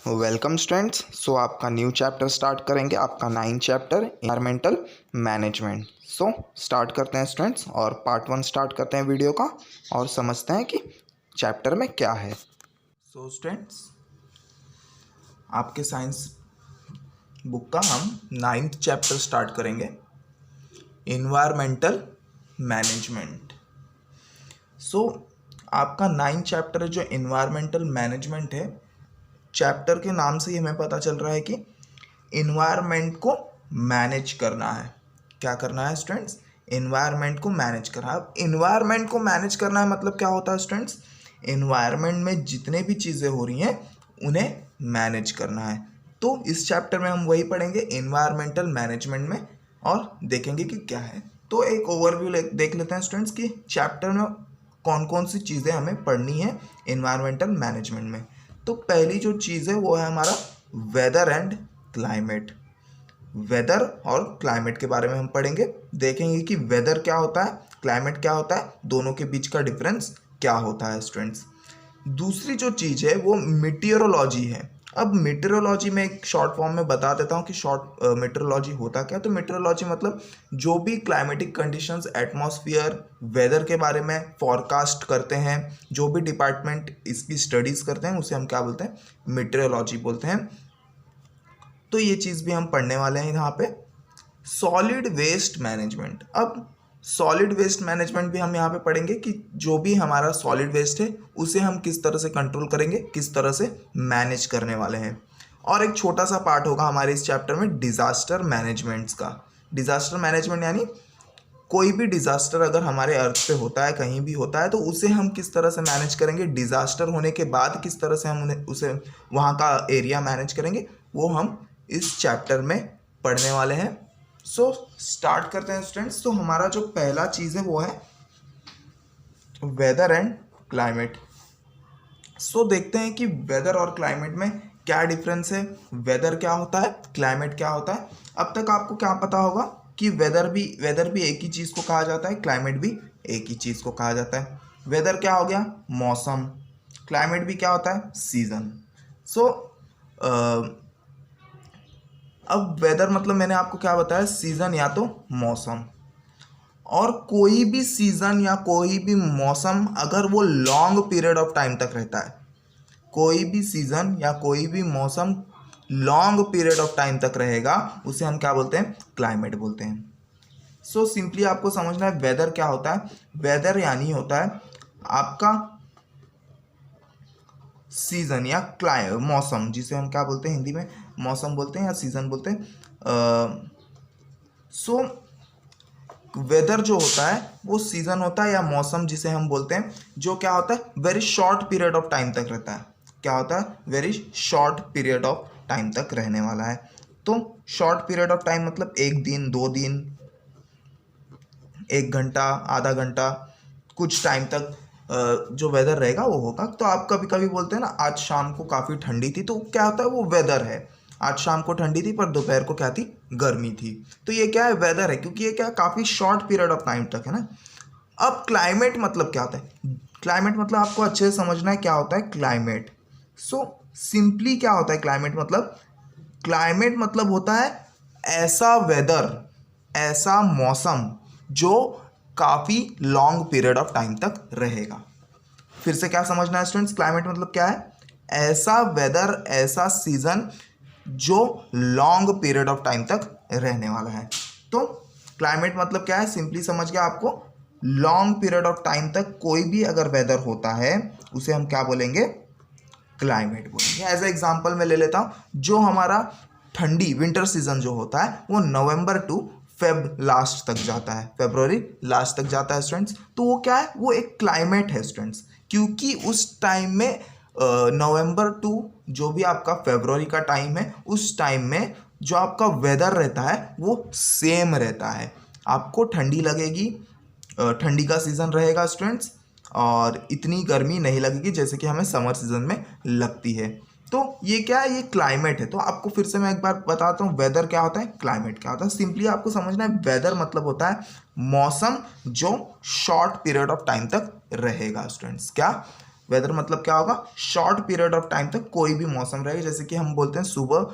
Welcome students. सो आपका new chapter start करेंगे, आपका 9 chapter environmental management. So start करते हैं स्टूडेंट्स और पार्ट 1 स्टार्ट करते हैं वीडियो का और समझते हैं कि चैप्टर में क्या है। सो स्टूडेंट्स, आपके साइंस बुक का हम 9th चैप्टर स्टार्ट करेंगे, एनवायरमेंटल मैनेजमेंट। सो आपका 9th चैप्टर है जो एनवायरमेंटल मैनेजमेंट है। चैप्टर के नाम से ही हमें पता चल रहा है कि इन्वायरमेंट को मैनेज करना है। क्या करना है स्टूडेंट्स? इन्वायरमेंट को मैनेज करना है। अब इन्वायरमेंट को मैनेज करना है मतलब क्या होता है स्टूडेंट्स? इन्वायरमेंट में जितने भी चीज़ें हो रही हैं उन्हें मैनेज करना है। तो इस चैप्टर में हम वही पढ़ेंगे इन्वायरमेंटल मैनेजमेंट में और देखेंगे कि क्या है। तो एक ओवरव्यू देख लेते हैं स्टूडेंट्स कि चैप्टर में कौन कौन सी चीज़ें हमें पढ़नी है इन्वायरमेंटल मैनेजमेंट में। तो पहली जो चीज़ है वो है हमारा वेदर एंड क्लाइमेट। वेदर और क्लाइमेट के बारे में हम पढ़ेंगे, देखेंगे कि वेदर क्या होता है, क्लाइमेट क्या होता है, दोनों के बीच का डिफरेंस क्या होता है स्टूडेंट्स। दूसरी जो चीज़ है वो मीटियोरोलॉजी है। अब मीटियोरोलॉजी में एक शॉर्ट फॉर्म में बता देता हूँ कि मीटियोरोलॉजी होता क्या। तो मीटियोरोलॉजी मतलब जो भी क्लाइमेटिक कंडीशंस, एटमॉस्फेयर, वेदर के बारे में फॉरकास्ट करते हैं, जो भी डिपार्टमेंट इसकी स्टडीज़ करते हैं उसे हम क्या बोलते हैं? मीटियोरोलॉजी बोलते हैं। तो ये चीज़ भी हम पढ़ने वाले हैं यहाँ पे। Solid waste management. अब सॉलिड वेस्ट मैनेजमेंट भी हम यहाँ पे पढ़ेंगे कि जो भी हमारा सॉलिड वेस्ट है उसे हम किस तरह से कंट्रोल करेंगे, किस तरह से मैनेज करने वाले हैं। और एक छोटा सा पार्ट होगा हमारे इस चैप्टर में डिज़ास्टर मैनेजमेंट्स का। डिज़ास्टर मैनेजमेंट यानी कोई भी डिज़ास्टर अगर हमारे अर्थ पे होता है, कहीं भी होता है, तो उसे हम किस तरह से मैनेज करेंगे, डिज़ास्टर होने के बाद किस तरह से हम उसे वहाँ का एरिया मैनेज करेंगे, वो हम इस चैप्टर में पढ़ने वाले हैं। सो स्टार्ट करते हैं स्टूडेंट्स। तो हमारा जो पहला चीज़ है वो है वेदर एंड क्लाइमेट। सो देखते हैं कि वेदर और क्लाइमेट में क्या डिफरेंस है, वेदर क्या होता है, क्लाइमेट क्या होता है। अब तक आपको क्या पता होगा कि वेदर भी एक ही चीज़ को कहा जाता है, क्लाइमेट भी एक ही चीज़ को कहा जाता है। वेदर क्या हो गया? मौसम। क्लाइमेट भी क्या होता है? सीजन। सो अब वेदर मतलब मैंने आपको क्या बताया? सीजन या तो मौसम। और कोई भी सीजन या कोई भी मौसम अगर वो लॉन्ग पीरियड ऑफ टाइम तक रहता है, कोई भी सीजन या कोई भी मौसम लॉन्ग पीरियड ऑफ टाइम तक रहेगा, उसे हम क्या बोलते हैं? क्लाइमेट बोलते हैं। सो सिंपली आपको समझना है वेदर क्या होता है। वेदर यानी होता है आपका सीजन या मौसम, जिसे हम क्या बोलते हैं हिंदी में? मौसम बोलते हैं या सीजन बोलते हैं। सो वेदर जो होता है वो सीजन होता है या मौसम जिसे हम बोलते हैं, जो क्या होता है? Very short period of time तक रहता है। क्या होता है? Very short period of time तक रहने वाला है। तो शॉर्ट पीरियड ऑफ टाइम मतलब 1 दिन, 2 दिन, 1 घंटा, आधा घंटा, कुछ टाइम तक जो वेदर रहेगा वो होगा। तो आप कभी कभी बोलते हैं ना, आज शाम को काफ़ी ठंडी थी, तो क्या होता है? वो वेदर है। आज शाम को ठंडी थी पर दोपहर को क्या थी? गर्मी थी। तो ये क्या है? वेदर है, क्योंकि ये क्या, काफ़ी शॉर्ट पीरियड ऑफ टाइम तक है ना। अब क्लाइमेट मतलब क्या होता है? क्लाइमेट मतलब आपको अच्छे से समझना है क्या होता है क्लाइमेट। सो सिंपली क्या होता है क्लाइमेट मतलब? क्लाइमेट मतलब होता है ऐसा वेदर, ऐसा मौसम जो काफ़ी लॉन्ग पीरियड ऑफ टाइम तक रहेगा। फिर से क्या समझना है स्टूडेंट्स? क्लाइमेट मतलब क्या है? ऐसा वेदर, ऐसा सीजन जो लॉन्ग पीरियड ऑफ टाइम तक रहने वाला है। तो क्लाइमेट मतलब क्या है? सिंपली समझ गया आपको, लॉन्ग पीरियड ऑफ टाइम तक कोई भी अगर वेदर होता है उसे हम क्या बोलेंगे? क्लाइमेट बोलेंगे। एज ए एग्जांपल मैं ले लेता हूँ, जो हमारा ठंडी विंटर सीजन जो होता है वो नवंबर टू फेब लास्ट तक जाता है, फरवरी लास्ट तक जाता है स्टूडेंट्स। तो वो क्या है? वो एक क्लाइमेट है स्टूडेंट्स, क्योंकि उस टाइम में नवंबर टू जो भी आपका फरवरी का टाइम है, उस टाइम में जो आपका वेदर रहता है वो सेम रहता है। आपको ठंडी लगेगी, ठंडी का सीज़न रहेगा स्टूडेंट्स, और इतनी गर्मी नहीं लगेगी जैसे कि हमें समर सीजन में लगती है। तो ये क्या है? ये क्लाइमेट है। तो आपको फिर से मैं एक बार बताता हूँ, वेदर क्या होता है, क्लाइमेट क्या होता है। सिंपली आपको समझना है, वेदर मतलब होता है मौसम जो शॉर्ट पीरियड ऑफ टाइम तक रहेगा स्टूडेंट्स। क्या? वेदर मतलब क्या होगा, शॉर्ट पीरियड ऑफ टाइम तक कोई भी मौसम रहेगा। जैसे कि हम बोलते हैं सुबह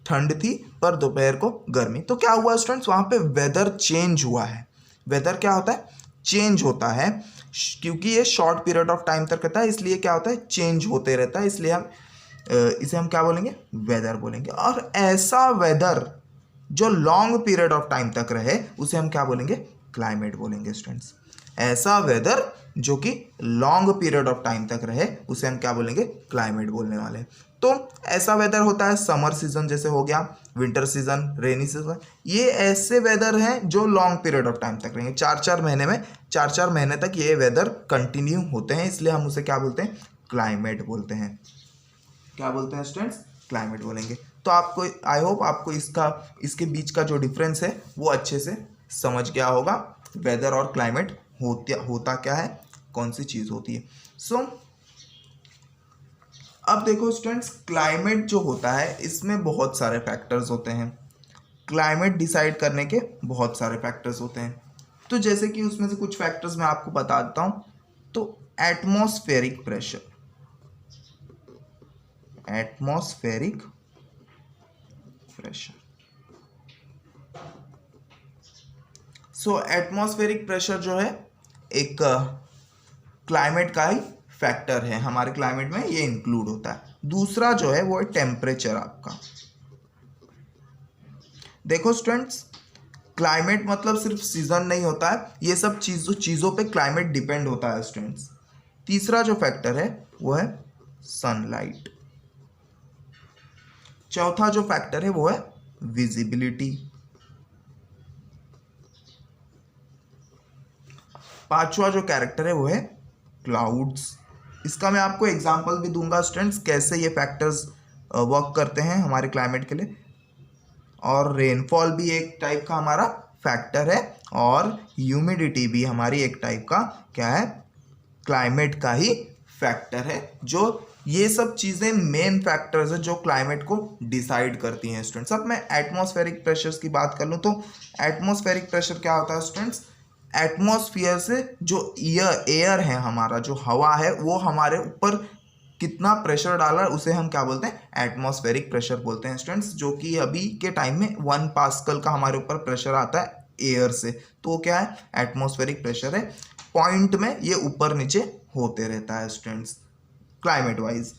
ठंड थी पर दोपहर को गर्मी, तो क्या हुआ स्टूडेंट्स, वहाँ पे वेदर चेंज हुआ है। वेदर क्या होता है, चेंज होता है, क्योंकि ये शॉर्ट पीरियड ऑफ टाइम तक रहता है, इसलिए क्या होता है, चेंज होते रहता है, इसलिए हम इसे हम क्या बोलेंगे, वेदर बोलेंगे। और ऐसा वेदर जो लॉन्ग पीरियड ऑफ टाइम तक रहे उसे हम क्या बोलेंगे, क्लाइमेट बोलेंगे स्टूडेंट्स। ऐसा वेदर जो कि लॉन्ग पीरियड ऑफ टाइम तक रहे उसे हम क्या बोलेंगे, क्लाइमेट बोलने वाले हैं। तो ऐसा वेदर होता है समर सीजन जैसे हो गया, विंटर सीजन, रेनी सीजन, ये ऐसे वेदर हैं जो लॉन्ग पीरियड ऑफ टाइम तक रहेंगे। 4-4 महीने में 4-4 महीने तक ये वेदर कंटिन्यू होते हैं, इसलिए हम उसे क्या बोलते हैं, क्लाइमेट बोलते हैं। क्या बोलते हैं स्टूडेंट्स, क्लाइमेट बोलेंगे। तो आपको आई होप आपको इसके बीच का जो डिफरेंस है वो अच्छे से समझ गया होगा। वेदर और क्लाइमेट होता क्या है, कौन सी चीज़ होती है। सो अब देखो स्टूडेंट्स, क्लाइमेट जो होता है इसमें बहुत सारे फैक्टर्स होते हैं। क्लाइमेट डिसाइड करने के बहुत सारे फैक्टर्स होते हैं। तो जैसे कि उसमें से कुछ फैक्टर्स मैं आपको बता देता हूँ। तो एटमॉस्फेरिक प्रेशर, एटमॉस्फेरिक प्रेशर, सो एटमॉस्फेरिक प्रेशर जो है एक क्लाइमेट का ही फैक्टर है, हमारे क्लाइमेट में ये इंक्लूड होता है। दूसरा जो है वो है टेम्परेचर आपका। देखो स्टूडेंट्स, क्लाइमेट मतलब सिर्फ सीजन नहीं होता है, ये सब चीज़ों पे क्लाइमेट डिपेंड होता है स्टूडेंट्स। तीसरा जो फैक्टर है वो है सनलाइट। चौथा जो फैक्टर है वो है विजिबिलिटी। पांचवा जो कैरेक्टर है वो है क्लाउड्स। इसका मैं आपको एग्जांपल भी दूंगा स्टूडेंट्स, कैसे ये फैक्टर्स वर्क करते हैं हमारे क्लाइमेट के लिए। और रेनफॉल भी एक टाइप का हमारा फैक्टर है, और ह्यूमिडिटी भी हमारी एक टाइप का क्या है, क्लाइमेट का ही फैक्टर है। जो ये सब चीज़ें मेन फैक्टर्स है जो क्लाइमेट को डिसाइड करती हैं स्टूडेंट्स। अब मैं एटमॉस्फेरिक प्रेशर्स की बात कर लूँ तो एटमॉस्फेरिक प्रेशर क्या होता है स्टूडेंट्स, एटमॉस्फेयर से जो एयर है, हमारा जो हवा है, वो हमारे ऊपर कितना प्रेशर डाला है उसे हम क्या बोलते हैं, एटमॉस्फेरिक प्रेशर बोलते हैं स्टूडेंट्स। जो कि अभी के टाइम में 1 पास्कल का हमारे ऊपर प्रेशर आता है एयर से, तो वो क्या है, एटमॉस्फेरिक प्रेशर है। पॉइंट में ये ऊपर नीचे होते रहता है स्टूडेंट्स क्लाइमेट वाइज।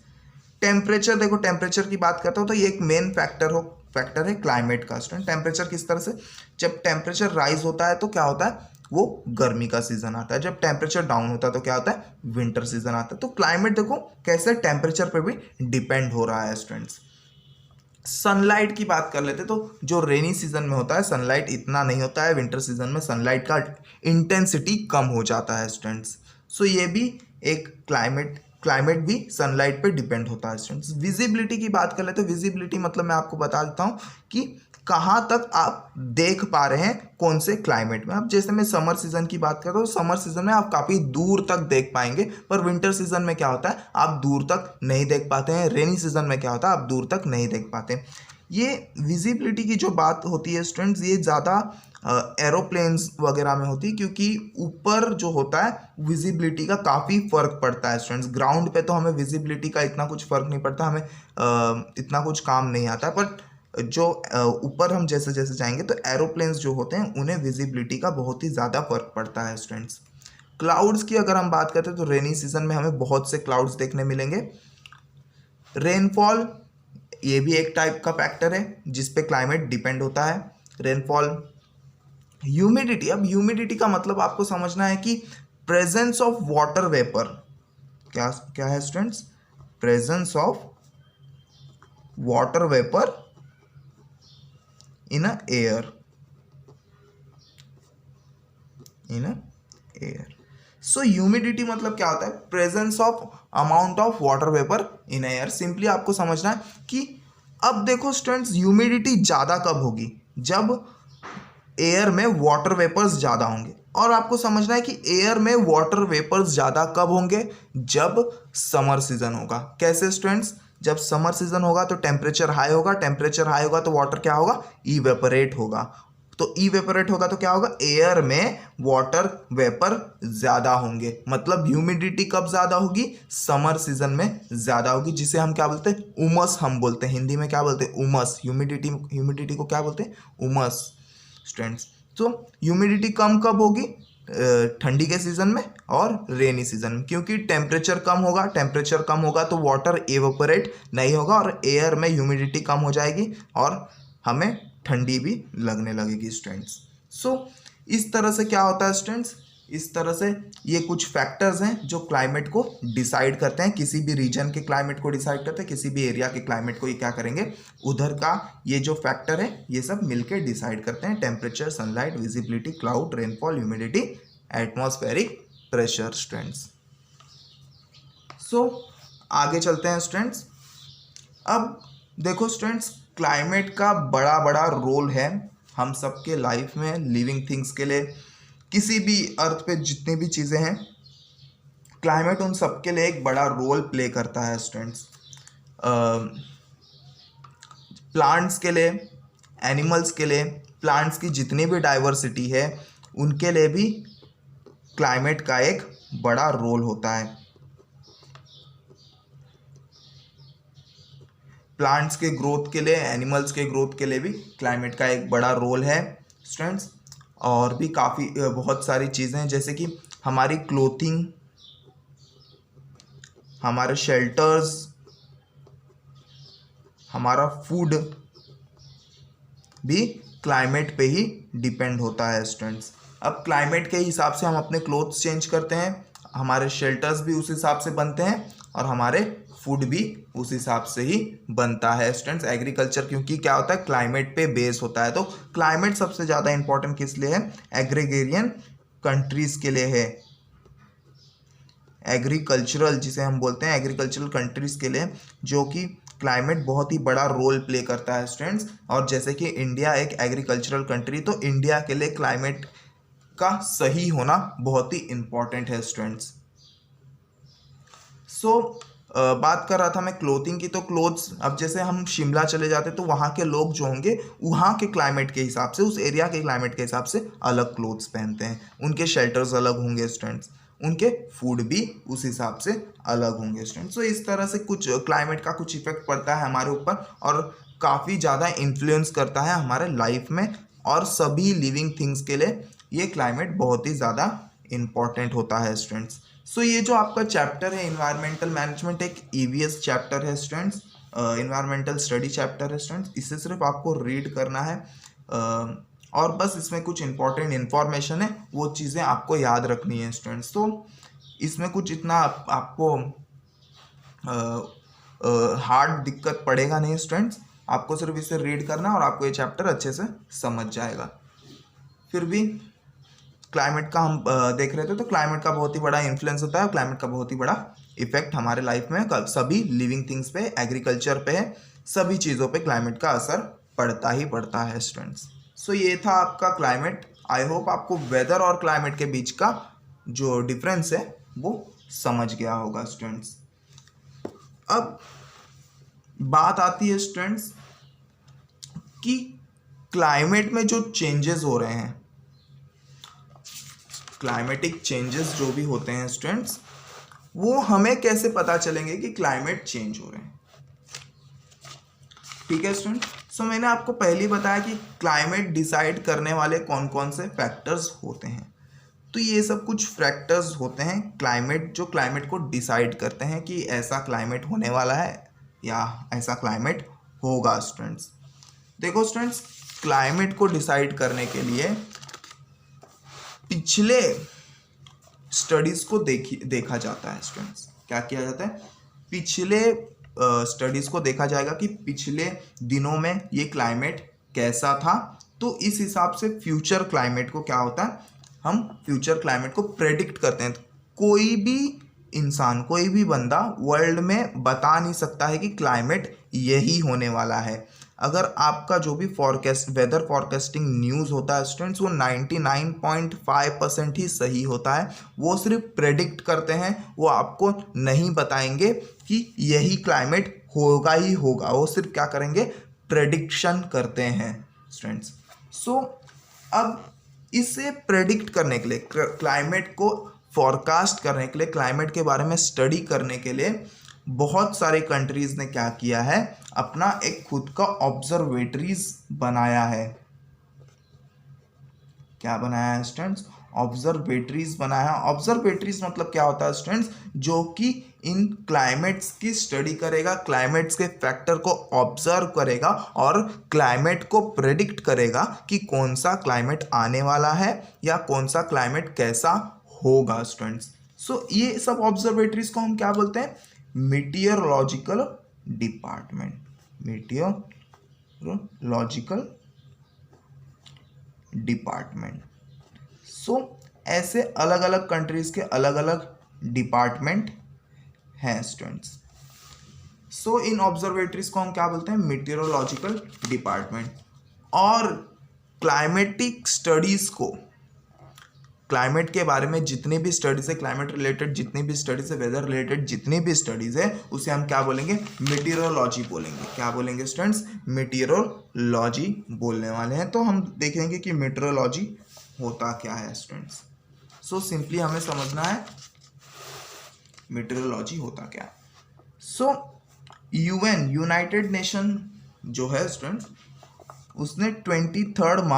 टेम्परेचर, देखो टेम्परेचर की बात करता हूँ तो ये एक मेन फैक्टर है क्लाइमेट का स्टूडेंट। टेम्परेचर किस तरह से, जब टेम्परेचर राइज होता है तो क्या होता है, वो गर्मी का सीजन आता है। जब टेम्परेचर डाउन होता है तो क्या होता है, विंटर सीजन आता है। तो क्लाइमेट देखो कैसे टेम्परेचर पे भी डिपेंड हो रहा है स्टूडेंट्स। सनलाइट की बात कर लेते तो जो रेनी सीजन में होता है सनलाइट इतना नहीं होता है, विंटर सीजन में सनलाइट का इंटेंसिटी कम हो जाता है स्टूडेंट्स। सो ये भी एक क्लाइमेट भी सनलाइट पे डिपेंड होता है स्टूडेंट्स। विजिबिलिटी की बात कर लेते तो विजिबिलिटी मतलब मैं आपको बता देता हूँ कि कहाँ तक आप देख पा रहे हैं कौन से क्लाइमेट में। अब जैसे मैं समर सीजन की बात करता हूँ, समर सीजन में आप काफ़ी दूर तक देख पाएंगे, पर विंटर सीजन में क्या होता है, आप दूर तक नहीं देख पाते हैं। रेनी सीजन में क्या होता है, आप दूर तक नहीं देख पाते। ये विजिबिलिटी की जो बात होती है स्टूडेंट्स, ये ज़्यादा एरोप्लेन्स वगैरह में होती है, क्योंकि ऊपर जो होता है विजिबिलिटी का काफ़ी फ़र्क पड़ता है स्टूडेंट्स। ग्राउंड पे तो हमें विजिबिलिटी का इतना कुछ फ़र्क नहीं पड़ता, हमें इतना कुछ काम नहीं आता, बट जो ऊपर हम जैसे जैसे जाएंगे तो एरोप्लेन्स जो होते हैं उन्हें विजिबिलिटी का बहुत ही ज़्यादा फ़र्क पड़ता है स्टूडेंट्स। क्लाउड्स की अगर हम बात करते हैं तो रेनी सीजन में हमें बहुत से क्लाउड्स देखने मिलेंगे। रेनफॉल, ये भी एक टाइप का फैक्टर है जिस पे क्लाइमेट डिपेंड होता है, रेनफॉल। ह्यूमिडिटी, अब ह्यूमिडिटी का मतलब आपको समझना है कि प्रेजेंस ऑफ वाटर वेपर, क्या क्या है students, presence of water vapour in a air, so humidity मतलब क्या होता है, presence of amount of water vapour in air. Simply आपको समझना है कि अब देखो स्टूडेंट्स, ह्यूमिडिटी ज़्यादा कब होगी, जब एयर में वाटर वेपर्स ज़्यादा होंगे। और आपको समझना है कि एयर में वाटर वेपर्स ज़्यादा कब होंगे, जब समर सीजन होगा। कैसे स्टूडेंट्स, जब समर सीजन होगा तो टेम्परेचर हाई होगा, टेम्परेचर हाई होगा तो वाटर क्या होगा, इवेपोरेट होगा। तो इवेपोरेट होगा तो क्या होगा, एयर में वाटर वेपर ज्यादा होंगे, मतलब ह्यूमिडिटी कब ज्यादा होगी, समर सीजन में ज्यादा होगी, जिसे हम क्या बोलते हैं, उमस हम बोलते हैं, हिंदी में क्या बोलते हैं, उमस। ह्यूमिडिटी को क्या बोलते हैं, उमस स्टूडेंट्स। तो ह्यूमिडिटी कम कब होगी, ठंडी के सीजन में और रेनी सीजन में, क्योंकि टेम्परेचर कम होगा तो वाटर एवेपोरेट नहीं होगा और एयर में ह्यूमिडिटी कम हो जाएगी और हमें ठंडी भी लगने लगेगी स्टूडेंट्स। सो इस तरह से क्या होता है स्टूडेंट्स, इस तरह से ये कुछ फैक्टर्स हैं जो क्लाइमेट को डिसाइड करते हैं, किसी भी रीजन के क्लाइमेट को डिसाइड करते हैं, किसी भी एरिया के क्लाइमेट को ये क्या करेंगे, उधर का ये जो फैक्टर है ये सब मिलके डिसाइड करते हैं, temperature, sunlight, visibility, cloud, rainfall, humidity, atmospheric pressure students. So आगे चलते हैं स्टूडेंट्स। अब देखो स्टूडेंट्स, क्लाइमेट का बड़ा बड़ा रोल है हम सबके लाइफ में, लिविंग थिंग्स के लिए, किसी भी अर्थ पे जितनी भी चीज़ें हैं, क्लाइमेट उन सब के लिए एक बड़ा रोल प्ले करता है स्टूडेंट्स। प्लांट्स के लिए, एनिमल्स के लिए, प्लांट्स की जितनी भी डाइवर्सिटी है उनके लिए भी क्लाइमेट का एक बड़ा रोल होता है। प्लांट्स के ग्रोथ के लिए, एनिमल्स के ग्रोथ के लिए भी क्लाइमेट का एक बड़ा रोल है स्टूडेंट्स। और भी काफ़ी बहुत सारी चीज़ें हैं, जैसे कि हमारी क्लोथिंग, हमारे शेल्टर्स, हमारा फूड भी क्लाइमेट पे ही डिपेंड होता है स्टूडेंट्स। अब क्लाइमेट के हिसाब से हम अपने क्लोथ्स चेंज करते हैं, हमारे शेल्टर्स भी उस हिसाब से बनते हैं और हमारे फूड भी उस हिसाब से ही बनता है स्टूडेंट्स। एग्रीकल्चर क्योंकि क्या होता है, क्लाइमेट पे बेस होता है, तो क्लाइमेट सबसे ज़्यादा इंपॉर्टेंट किस लिए है, एग्रीगेरियन कंट्रीज़ के लिए है, एग्रीकल्चरल जिसे हम बोलते हैं, एग्रीकल्चरल कंट्रीज़ के लिए, जो कि क्लाइमेट बहुत ही बड़ा रोल प्ले करता है स्टूडेंट्स। और जैसे कि इंडिया एक एग्रीकल्चरल कंट्री, तो इंडिया के लिए क्लाइमेट का सही होना बहुत ही इम्पॉर्टेंट है स्टूडेंट्स। सो बात कर रहा था मैं क्लोथिंग की, तो क्लोथ्स, अब जैसे हम शिमला चले जाते तो वहाँ के लोग जो होंगे वहाँ के क्लाइमेट के हिसाब से, उस एरिया के क्लाइमेट के हिसाब से अलग क्लोथ्स पहनते हैं, उनके शेल्टर्स अलग होंगे स्टूडेंट्स, उनके फूड भी उस हिसाब से अलग होंगे स्टूडेंट्स। तो इस तरह से कुछ क्लाइमेट का कुछ इफेक्ट पड़ता है हमारे ऊपर और काफ़ी ज़्यादा इन्फ्लुएंस करता है हमारे लाइफ में, और सभी लिविंग थिंग्स के लिए ये क्लाइमेट बहुत ही ज़्यादा इम्पॉर्टेंट होता है स्टूडेंट्स। सो ये जो आपका चैप्टर है इन्वायरमेंटल मैनेजमेंट, एक ईवीएस चैप्टर है स्टूडेंट्स, इन्वायरमेंटल स्टडी चैप्टर है स्टूडेंट्स, इसे सिर्फ आपको रीड करना है और बस इसमें कुछ इंपॉर्टेंट इन्फॉर्मेशन है, वो चीज़ें आपको याद रखनी है स्टूडेंट्स। तो इसमें कुछ इतना आपको हार्ड दिक्कत पड़ेगा नहीं स्टूडेंट्स, आपको सिर्फ इसे रीड करना और आपको ये चैप्टर अच्छे से समझ जाएगा। फिर भी क्लाइमेट का हम देख रहे थे, तो क्लाइमेट का बहुत ही बड़ा इन्फ्लुएंस होता है, क्लाइमेट का बहुत ही बड़ा इफेक्ट हमारे लाइफ में सभी लिविंग थिंग्स पे, एग्रीकल्चर पे, सभी चीज़ों पे क्लाइमेट का असर पड़ता ही पड़ता है स्टूडेंट्स। सो ये था आपका क्लाइमेट। आई होप आपको वेदर और क्लाइमेट के बीच का जो डिफरेंस है वो समझ गया होगा स्टूडेंट्स। अब बात आती है स्टूडेंट्स कि क्लाइमेट में जो चेंजेस हो रहे हैं, क्लाइमेटिक चेंजेस जो भी होते हैं स्टूडेंट्स, वो हमें कैसे पता चलेंगे कि क्लाइमेट चेंज हो रहे हैं। ठीक है स्टूडेंट, सो मैंने आपको पहले ही बताया कि क्लाइमेट डिसाइड करने वाले कौन कौन से फैक्टर्स होते हैं। तो ये सब कुछ फैक्टर्स होते हैं क्लाइमेट, जो क्लाइमेट को डिसाइड करते हैं कि ऐसा क्लाइमेट होने वाला है या ऐसा क्लाइमेट होगा स्टूडेंट्स। देखो स्टूडेंट्स, क्लाइमेट को डिसाइड करने के लिए पिछले स्टडीज़ को देखा जाता है स्टूडेंट्स। क्या किया जाता है, पिछले स्टडीज़ को देखा जाएगा कि पिछले दिनों में ये क्लाइमेट कैसा था, तो इस हिसाब से फ्यूचर क्लाइमेट को क्या होता है, हम फ्यूचर क्लाइमेट को प्रेडिक्ट करते हैं। कोई भी इंसान, कोई भी बंदा वर्ल्ड में बता नहीं सकता है कि क्लाइमेट यही होने वाला है। अगर आपका जो भी वेदर फॉरकास्टिंग न्यूज़ होता है स्टूडेंट्स, वो 99.5% ही सही होता है। वो सिर्फ प्रेडिक्ट करते हैं, वो आपको नहीं बताएंगे कि यही क्लाइमेट होगा ही होगा, वो सिर्फ क्या करेंगे, प्रेडिक्शन करते हैं स्टूडेंट्स। सो अब इसे प्रेडिक्ट करने के लिए, क्लाइमेट को फॉरकास्ट करने के लिए, क्लाइमेट के बारे में स्टडी करने के लिए बहुत सारे कंट्रीज ने क्या किया है, अपना एक खुद का ऑब्जर्वेटरीज बनाया है। क्या बनाया है स्टूडेंट्स? ऑब्जर्वेटरीज बनाया। ऑब्जर्वेटरीज मतलब क्या होता है स्टूडेंट्स? जो कि इन क्लाइमेट्स की स्टडी करेगा, क्लाइमेट्स के फैक्टर को ऑब्जर्व करेगा और क्लाइमेट को प्रेडिक्ट करेगा कि कौन सा क्लाइमेट आने वाला है या कौन सा क्लाइमेट कैसा होगा स्टूडेंट्स। सो ये सब ऑब्जर्वेटरीज को हम क्या बोलते हैं? Meteorological department. Meteorological department. So ऐसे अलग अलग कंट्रीज के अलग अलग डिपार्टमेंट हैं स्टूडेंट्स। सो इन ऑब्जर्वेटरीज को हम क्या बोलते हैं? Meteorological department. और क्लाइमेटिक स्टडीज को, क्लाइमेट के बारे में जितनी भी स्टडीज है, क्लाइमेट रिलेटेड जितनी भी स्टडीज है, वेदर रिलेटेड जितनी भी स्टडीज है, उसे हम क्या बोलेंगे? मीटियोरोलॉजी बोलेंगे। क्या बोलेंगे स्टूडेंट्स? मीटियोरोलॉजी बोलने वाले हैं। तो हम देखेंगे कि मीटियोरोलॉजी होता क्या है स्टूडेंट्स। सो सिंपली हमें समझना है मीटियोरोलॉजी होता क्या है। सो यूएन, यूनाइटेड नेशन जो है स्टूडेंट्स, उसने 23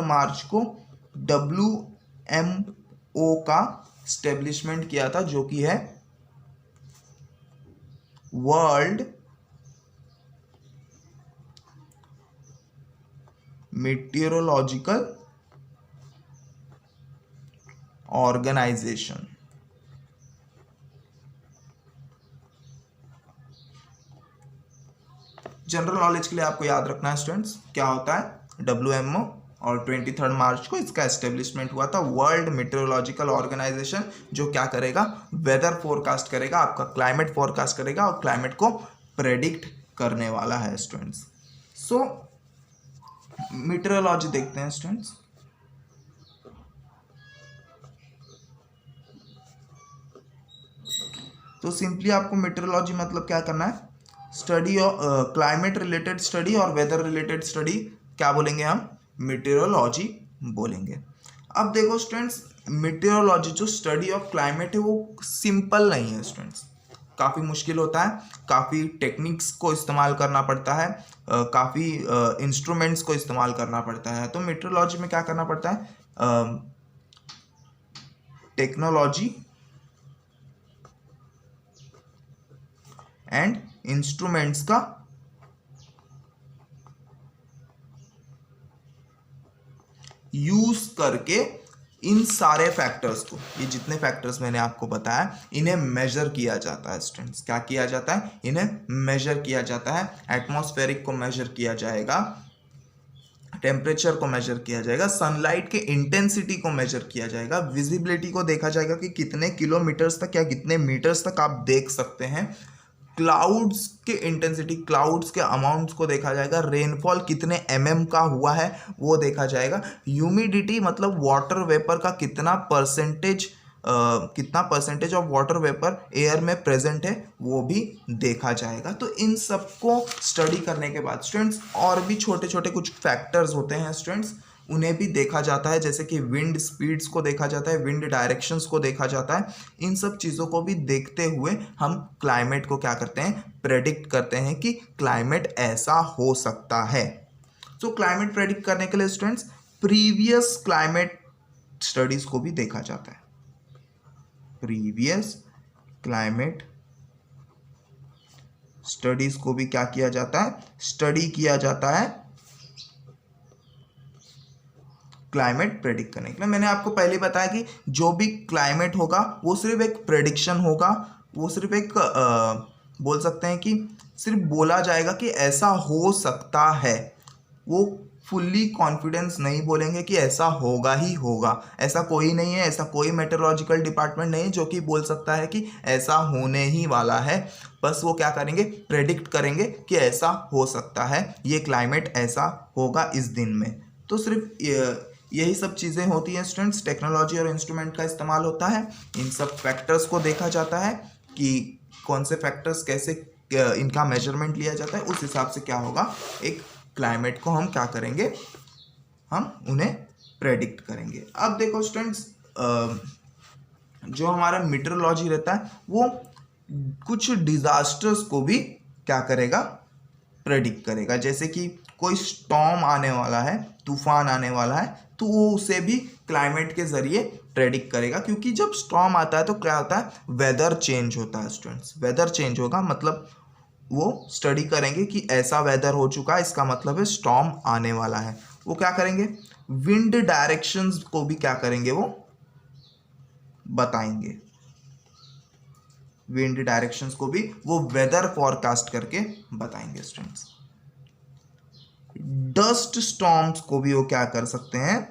मार्च को WMO का स्टेब्लिशमेंट किया था, जो कि है world meteorological organisation. General knowledge के लिए आपको याद रखना है स्टूडेंट्स, क्या होता है WMO, और 23 मार्च को इसका एस्टेब्लिशमेंट हुआ था। वर्ल्ड मीटियोरोलॉजिकल ऑर्गेनाइजेशन, जो क्या करेगा? वेदर फोरकास्ट करेगा, आपका क्लाइमेट फोरकास्ट करेगा और क्लाइमेट को प्रेडिक्ट करने वाला है स्टूडेंट्स। सो मीटियोरोलॉजी देखते हैं स्टूडेंट्स। तो सिंपली आपको मीटियोरोलॉजी मतलब क्या करना है? स्टडी और क्लाइमेट रिलेटेड स्टडी और वेदर रिलेटेड स्टडी क्या बोलेंगे हम? मीटियोरोलॉजी बोलेंगे। अब देखो स्टूडेंट्स, मीटियोरोलॉजी जो स्टडी ऑफ क्लाइमेट है वो सिंपल नहीं है स्टूडेंट्स, काफ़ी मुश्किल होता है, काफ़ी टेक्निक्स को इस्तेमाल करना पड़ता है, काफ़ी इंस्ट्रूमेंट्स को इस्तेमाल करना पड़ता है। तो मीटियोरोलॉजी में क्या करना पड़ता है? टेक्नोलॉजी एंड इंस्ट्रूमेंट्स का यूज करके इन सारे फैक्टर्स को, ये जितने फैक्टर्स मैंने आपको बताया, इन्हें मेजर किया जाता है स्टूडेंट्स। क्या किया जाता है? इन्हें मेजर किया जाता है। एटमॉस्फेरिक को मेजर किया जाएगा, टेम्परेचर को मेजर किया जाएगा, सनलाइट के इंटेंसिटी को मेजर किया जाएगा, विजिबिलिटी को देखा जाएगा कि कितने किलोमीटर्स तक या कितने मीटर्स तक आप देख सकते हैं, क्लाउड्स के इंटेंसिटी, क्लाउड्स के अमाउंट्स को देखा जाएगा, रेनफॉल कितने mm का हुआ है वो देखा जाएगा, ह्यूमिडिटी मतलब वाटर वेपर का कितना percentage of water vapour air में प्रेजेंट है वो भी देखा जाएगा। तो इन सबको स्टडी करने के बाद स्टूडेंट्स और भी छोटे छोटे कुछ फैक्टर्स होते हैं स्टूडेंट्स, उन्हें भी देखा जाता है, जैसे कि विंड स्पीड्स को देखा जाता है, विंड डायरेक्शंस को देखा जाता है। इन सब चीज़ों को भी देखते हुए हम क्लाइमेट को क्या करते हैं? प्रेडिक्ट करते हैं कि क्लाइमेट ऐसा हो सकता है। तो क्लाइमेट प्रेडिक्ट करने के लिए स्टूडेंट्स प्रीवियस क्लाइमेट स्टडीज को भी देखा जाता है। प्रीवियस क्लाइमेट स्टडीज को भी क्या किया जाता है? स्टडी किया जाता है क्लाइमेट प्रेडिक्ट करने के लिए। मैंने आपको पहले बताया कि जो भी क्लाइमेट होगा वो सिर्फ एक प्रेडिक्शन होगा, वो सिर्फ एक बोल सकते हैं कि सिर्फ बोला जाएगा कि ऐसा हो सकता है। वो फुल्ली कॉन्फिडेंस नहीं बोलेंगे कि ऐसा होगा ही होगा। ऐसा कोई नहीं है, ऐसा कोई मेट्रोलॉजिकल डिपार्टमेंट नहीं है जो कि बोल सकता है कि ऐसा होने ही वाला है। बस वो क्या करेंगे? प्रेडिक्ट करेंगे कि ऐसा हो सकता है, ये क्लाइमेट ऐसा होगा इस दिन में। तो सिर्फ यही सब चीज़ें होती हैं स्टूडेंट्स। टेक्नोलॉजी और इंस्ट्रूमेंट का इस्तेमाल होता है, इन सब फैक्टर्स को देखा जाता है कि कौन से फैक्टर्स कैसे इनका मेजरमेंट लिया जाता है, उस हिसाब से क्या होगा? एक क्लाइमेट को हम क्या करेंगे, हम उन्हें प्रेडिक्ट करेंगे। अब देखो स्टूडेंट्स, जो हमारा मीटरोलॉजी रहता है वो कुछ डिजास्टर्स को भी क्या करेगा, प्रेडिक्ट करेगा। जैसे कि कोई स्टॉर्म आने वाला है, तूफान आने वाला है, तो वो उसे भी क्लाइमेट के जरिए प्रेडिक्ट करेगा, क्योंकि जब स्टॉर्म आता है तो क्या होता है, वेदर चेंज होता है स्टूडेंट्स। वेदर चेंज होगा मतलब वो स्टडी करेंगे कि ऐसा वेदर हो चुका है, इसका मतलब है स्टॉर्म आने वाला है। वो क्या करेंगे, विंड डायरेक्शंस को भी क्या करेंगे, वो बताएंगे। विंड डायरेक्शंस को भी वो वेदर फॉरकास्ट करके बताएंगे स्टूडेंट्स। डस्ट स्टॉर्म्स को भी वो क्या कर सकते हैं,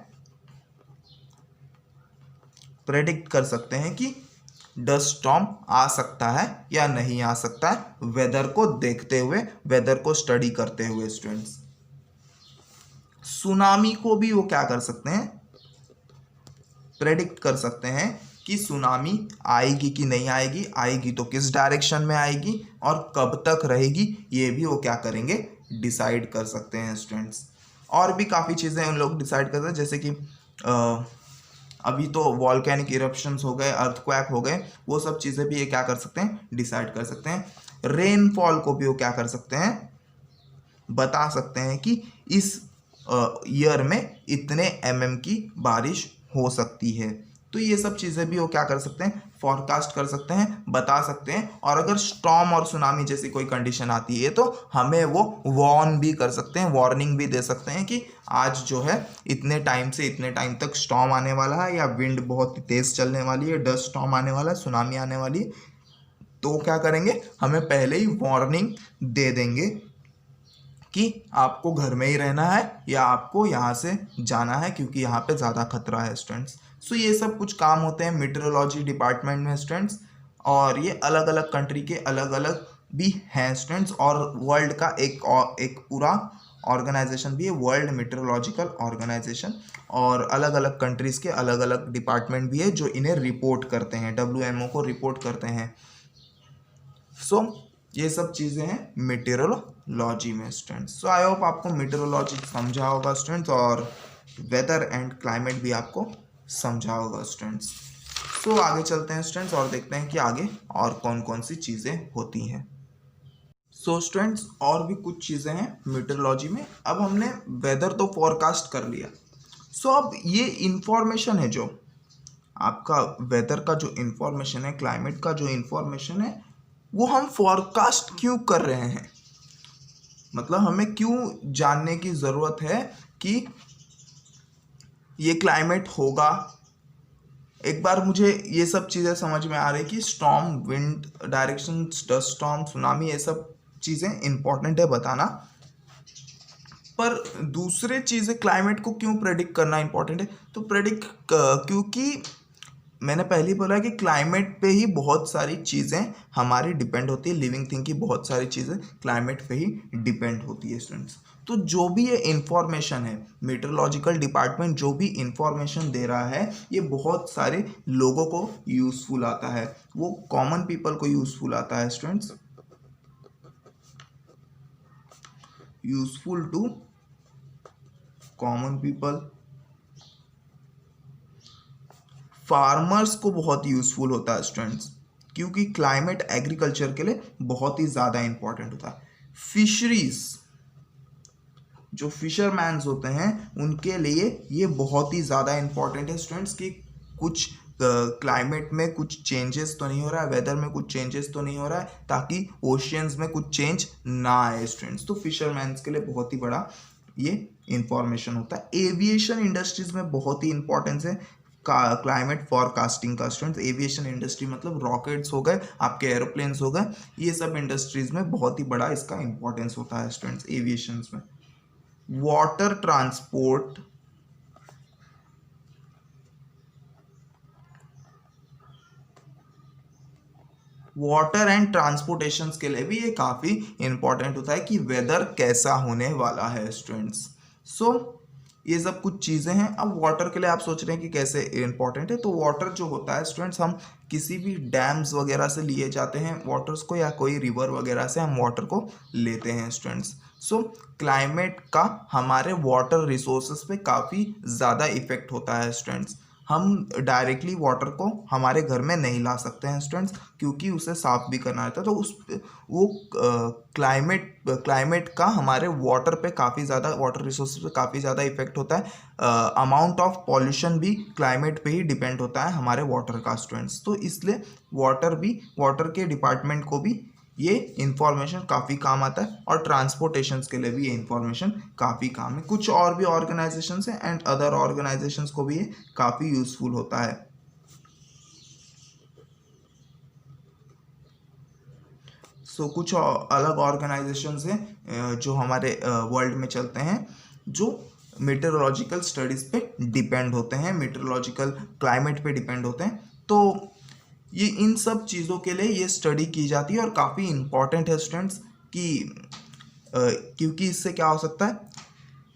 प्रेडिक्ट कर सकते हैं कि डस्ट स्टॉर्म आ सकता है या नहीं आ सकता है, वेदर को देखते हुए, वेदर को स्टडी करते हुए स्टूडेंट्स। सुनामी को भी वो क्या कर सकते हैं, प्रेडिक्ट कर सकते हैं कि सुनामी आएगी कि नहीं आएगी, आएगी तो किस डायरेक्शन में आएगी और कब तक रहेगी, ये भी वो क्या करेंगे, डिसाइड कर सकते हैं स्टूडेंट्स। और भी काफ़ी चीज़ें उन लोग डिसाइड करते हैं, जैसे कि अभी तो वॉल्केनिक इरप्शंस हो गए, अर्थक्वेक हो गए, वो सब चीज़ें भी ये क्या कर सकते हैं, डिसाइड कर सकते हैं। रेनफॉल को भी वो क्या कर सकते हैं, बता सकते हैं कि इस ईयर में इतने mm की बारिश हो सकती है। तो ये सब चीज़ें भी वो क्या कर सकते हैं, फॉरकास्ट कर सकते हैं, बता सकते हैं। और अगर स्टॉर्म और सुनामी जैसी कोई कंडीशन आती है तो हमें वो वार्न भी कर सकते हैं, वार्निंग भी दे सकते हैं कि आज जो है इतने टाइम से इतने टाइम तक स्टॉर्म आने वाला है, या विंड बहुत तेज़ चलने वाली है, डस्ट स्टॉर्म आने वाला है, सुनामी आने वाली है। तो क्या करेंगे, हमें पहले ही वार्निंग दे देंगे कि आपको घर में ही रहना है या आपको यहाँ से जाना है, क्योंकि यहाँ पे ज़्यादा खतरा है स्टूडेंट्स। सो ये सब कुछ काम होते हैं मीटरोलॉजी डिपार्टमेंट में स्टूडेंट्स, और ये अलग अलग कंट्री के अलग अलग भी हैं स्टूडेंट्स। और वर्ल्ड का एक पूरा ऑर्गेनाइजेशन भी है, वर्ल्ड मीटरोलॉजिकल ऑर्गेनाइजेशन, और अलग अलग कंट्रीज़ के अलग अलग डिपार्टमेंट भी है जो इन्हें रिपोर्ट करते हैं, WMO को रिपोर्ट करते हैं। सो ये सब चीज़ें हैं मीटरोलॉजी में स्टूडेंट्स। सो आई होप आपको मीटरोलॉजी समझा होगा स्टूडेंट्स, और वेदर एंड क्लाइमेट भी आपको समझा होगा स्टूडेंट्स। सो आगे चलते हैं स्टूडेंट्स और देखते हैं कि आगे और कौन कौन सी चीज़ें होती हैं। सो स्टूडेंट्स, और भी कुछ चीज़ें हैं मीटरोलॉजी में। अब हमने वेदर तो फॉरकास्ट कर लिया, सो अब ये इंफॉर्मेशन है, जो आपका वेदर का जो इंफॉर्मेशन है, क्लाइमेट का जो इंफॉर्मेशन है, वो हम फॉरकास्ट क्यों कर रहे हैं, मतलब हमें क्यों जानने की ज़रूरत है कि ये क्लाइमेट होगा। एक बार मुझे ये सब चीज़ें समझ में आ रही कि storm, wind direction, dust storm, tsunami, ये सब चीज़ें इंपॉर्टेंट है बताना, पर दूसरे चीज़ें क्लाइमेट को क्यों प्रेडिक्ट करना इंपॉर्टेंट है, तो प्रेडिक्ट क्योंकि मैंने पहले ही बोला कि क्लाइमेट पे ही बहुत सारी चीज़ें हमारी डिपेंड होती है, लिविंग थिंग की बहुत सारी चीज़ें क्लाइमेट पे ही डिपेंड होती है स्टूडेंट्स। तो जो भी ये इंफॉर्मेशन है, मीटरोलॉजिकल डिपार्टमेंट जो भी इंफॉर्मेशन दे रहा है, ये बहुत सारे लोगों को यूज़फुल आता है, वो कॉमन पीपल को यूज़फुल आता है students, useful to common people. Farmers को बहुत यूज़फुल होता है स्टूडेंट्स, क्योंकि क्लाइमेट एग्रीकल्चर के लिए बहुत ही ज़्यादा इंपॉर्टेंट होता है। फिशरीज, जो फिशरमैन्स होते हैं, उनके लिए ये बहुत ही ज़्यादा इंपॉर्टेंट है स्टूडेंट्स कि कुछ क्लाइमेट में कुछ चेंजेस तो नहीं हो रहा है, वेदर में कुछ चेंजेस तो नहीं हो रहा है, ताकि ओशियंस में कुछ चेंज ना आए स्टूडेंट्स। तो फिशरमैन्स के लिए बहुत ही बड़ा ये इंफॉर्मेशन होता है। एविएशन इंडस्ट्रीज में बहुत ही इंपॉर्टेंस है क्लाइमेट फॉरकास्टिंग का स्टूडेंट्स। एविएशन इंडस्ट्री मतलब रॉकेट्स हो गए, आपके एरोप्लेन्स हो गए, ये सब इंडस्ट्रीज में बहुत ही बड़ा इसका इंपॉर्टेंस होता है स्टूडेंट्स एविएशन में। Water transport, water and transportation के लिए भी ये काफ़ी इंपॉर्टेंट होता है कि वेदर कैसा होने वाला है स्टूडेंट्स। सो ये सब कुछ चीज़ें हैं। अब वाटर के लिए आप सोच रहे हैं कि कैसे इंपॉर्टेंट है, तो वाटर जो होता है स्टूडेंट्स, हम किसी भी डैम्स वगैरह से लिए जाते हैं वाटर्स को, या कोई रिवर वगैरह से हम वाटर को लेते हैं स्टूडेंट्स। सो क्लाइमेट का हमारे वाटर रिसोर्सेज पे काफ़ी ज़्यादा इफेक्ट होता है स्टूडेंट्स। हम डायरेक्टली वाटर को हमारे घर में नहीं ला सकते हैं स्टूडेंट्स, क्योंकि उसे साफ़ भी करना रहता है। तो वो क्लाइमेट का हमारे वाटर पे काफ़ी ज़्यादा, वाटर रिसोर्स पे काफ़ी ज़्यादा इफेक्ट होता है। अमाउंट ऑफ पॉल्यूशन भी क्लाइमेट पे ही डिपेंड होता है हमारे वाटर का स्टूडेंट्स। तो इसलिए वाटर के डिपार्टमेंट को भी ये इंफॉर्मेशन काफ़ी काम आता है, और ट्रांसपोर्टेशंस के लिए भी ये इंफॉर्मेशन काफ़ी काम है। कुछ और भी ऑर्गेनाइजेशंस हैं एंड अदर ऑर्गेनाइजेशंस को भी ये काफ़ी यूज़फुल होता है। सो कुछ अलग ऑर्गेनाइजेशंस हैं जो हमारे वर्ल्ड में चलते हैं, जो मीटरोलॉजिकल स्टडीज़ पे डिपेंड होते हैं, मीटरोलॉजिकल क्लाइमेट पे डिपेंड होते हैं। तो ये इन सब चीज़ों के लिए ये स्टडी की जाती है, और काफ़ी इम्पॉर्टेंट है स्टूडेंट्स क्योंकि इससे क्या हो सकता है,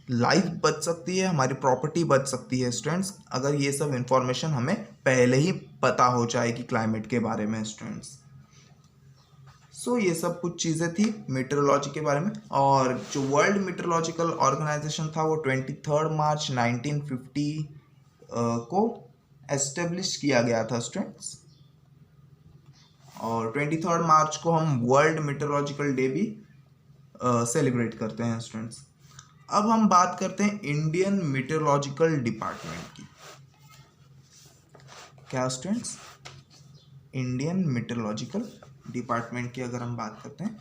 लाइफ बच सकती है, हमारी प्रॉपर्टी बच सकती है स्टूडेंट्स, अगर ये सब इंफॉर्मेशन हमें पहले ही पता हो जाएगी क्लाइमेट के बारे में स्टूडेंट्स। सो ये सब कुछ चीज़ें थी मीटरोलॉजी के बारे में। और जो वर्ल्ड मीटरोलॉजिकल ऑर्गेनाइजेशन था वो 23 मार्च 1950 को एस्टेब्लिश किया गया था स्टूडेंट्स, और 23 मार्च को हम वर्ल्ड मीटरोलॉजिकल डे भी सेलिब्रेट करते हैं स्टूडेंट्स। अब हम बात करते हैं इंडियन मीटरोलॉजिकल डिपार्टमेंट की। क्या स्टूडेंट्स, इंडियन मीटरोलॉजिकल डिपार्टमेंट की अगर हम बात करते हैं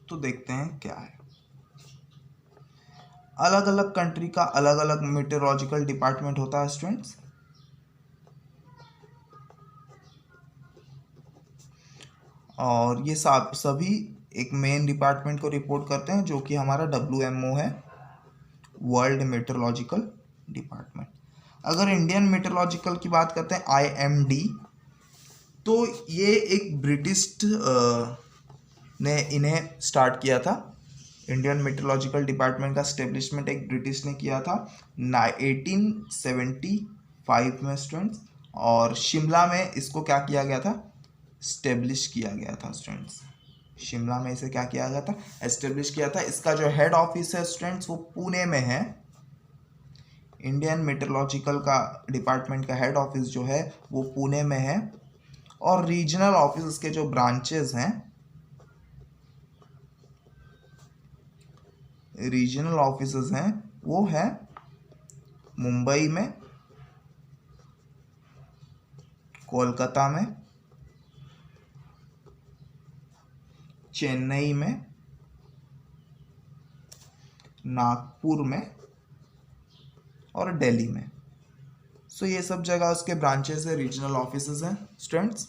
तो देखते हैं क्या है। अलग अलग कंट्री का अलग अलग मीटरोलॉजिकल डिपार्टमेंट होता है स्टूडेंट्स, और ये सभी एक मेन डिपार्टमेंट को रिपोर्ट करते हैं, जो कि हमारा WMO है, वर्ल्ड मीटरोलॉजिकल डिपार्टमेंट। अगर इंडियन मीटरोलॉजिकल की बात करते हैं, IMD, तो ये एक ब्रिटिश ने इन्हें स्टार्ट किया था। इंडियन मीटरोलॉजिकल डिपार्टमेंट का स्टेब्लिशमेंट एक ब्रिटिश ने किया था 1875 में स्टूडेंट्स, और शिमला में इसको क्या किया गया था, स्टेब्लिश किया गया था स्टूडेंट्स। शिमला में इसे क्या किया गया था, एस्टेब्लिश किया था। इसका जो हेड ऑफिस है स्टूडेंट्स वो पुणे में है। इंडियन मीटरोलॉजिकल का डिपार्टमेंट का हेड ऑफिस जो है वो पुणे में है, और रीजनल ऑफिस के जो ब्रांचेस हैं, रीजनल ऑफिसेस हैं वो है मुंबई में, कोलकाता में, चेन्नई में, नागपुर में और दिल्ली में। सो ये सब जगह उसके ब्रांचेस है, रीजनल ऑफिसेस हैं स्टूडेंट्स।